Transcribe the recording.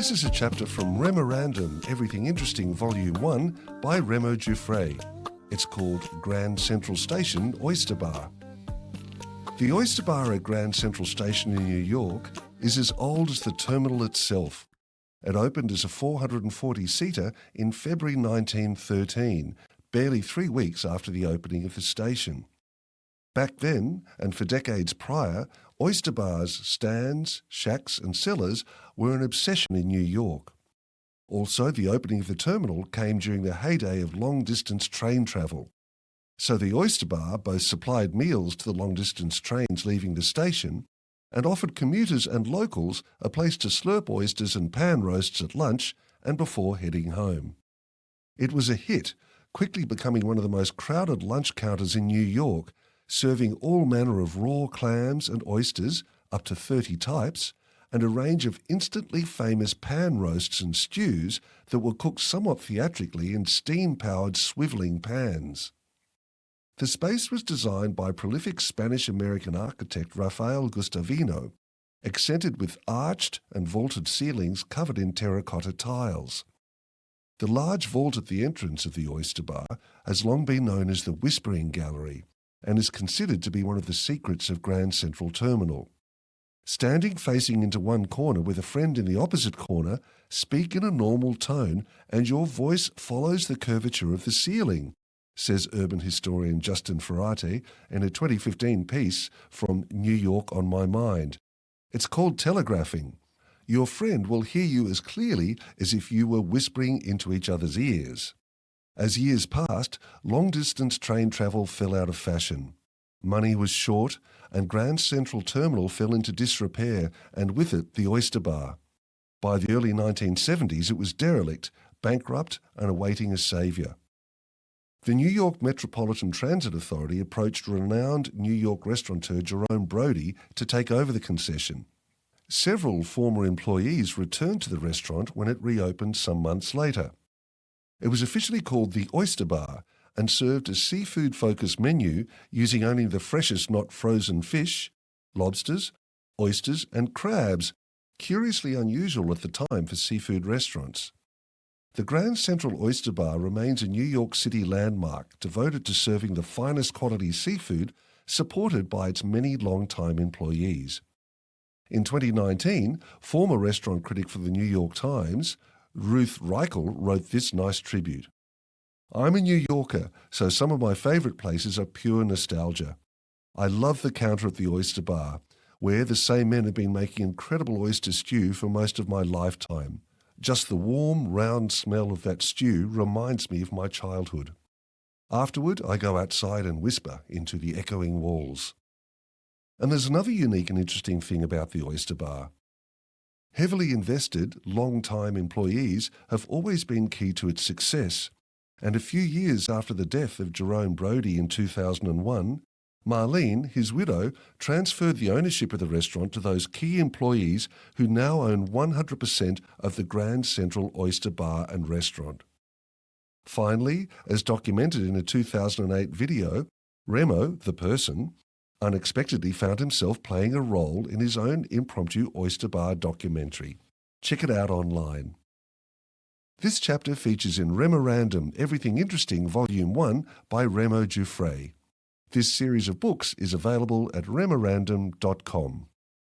This is a chapter from REMORANDOM Everything Interesting Volume 1 by REMO Giuffré. It's called Grand Central Station Oyster Bar. The Oyster Bar at Grand Central Station in New York is as old as the terminal itself. It opened as a 440-seater in February 1913, barely 3 weeks after the opening of the station. Back then, and for decades prior, oyster bars, stands, shacks and cellars were an obsession in New York. Also, the opening of the terminal came during the heyday of long-distance train travel. So the oyster bar both supplied meals to the long-distance trains leaving the station and offered commuters and locals a place to slurp oysters and pan roasts at lunch and before heading home. It was a hit, quickly becoming one of the most crowded lunch counters in New York, serving all manner of raw clams and oysters, up to 30 types, and a range of instantly famous pan roasts and stews that were cooked somewhat theatrically in steam-powered swivelling pans. The space was designed by prolific Spanish-American architect Rafael Gustavino, accented with arched and vaulted ceilings covered in terracotta tiles. The large vault at the entrance of the Oyster Bar has long been known as the Whispering Gallery, and is considered to be one of the secrets of Grand Central Terminal. Standing facing into one corner with a friend in the opposite corner, speak in a normal tone and your voice follows the curvature of the ceiling, says urban historian Justin Ferrate in a 2015 piece from New York on My Mind. It's called telegraphing. Your friend will hear you as clearly as if you were whispering into each other's ears. As years passed, long-distance train travel fell out of fashion. Money was short, and Grand Central Terminal fell into disrepair, and with it the Oyster Bar. By the early 1970s, it was derelict, bankrupt, and awaiting a saviour. The New York Metropolitan Transit Authority approached renowned New York restaurateur Jerome Brody to take over the concession. Several former employees returned to the restaurant when it reopened some months later. It was officially called the Oyster Bar and served a seafood-focused menu using only the freshest not frozen fish, lobsters, oysters and crabs, curiously unusual at the time for seafood restaurants. The Grand Central Oyster Bar remains a New York City landmark devoted to serving the finest quality seafood, supported by its many long-time employees. In 2019, former restaurant critic for the New York Times, Ruth Reichel, wrote this nice tribute. I'm a New Yorker, so some of my favourite places are pure nostalgia. I love the counter at the Oyster Bar, where the same men have been making incredible oyster stew for most of my lifetime. Just the warm, round smell of that stew reminds me of my childhood. Afterward, I go outside and whisper into the echoing walls. And there's another unique and interesting thing about the Oyster Bar. Heavily invested, long-time employees have always been key to its success, and a few years after the death of Jerome Brody in 2001, Marlene, his widow, transferred the ownership of the restaurant to those key employees who now own 100% of the Grand Central Oyster Bar and Restaurant. Finally, as documented in a 2008 video, Remo, the person, unexpectedly found himself playing a role in his own impromptu Oyster Bar documentary. Check it out online. This chapter features in REMORANDOM Everything Interesting Volume 1 by REMO Giuffré. This series of books is available at remorandom.com.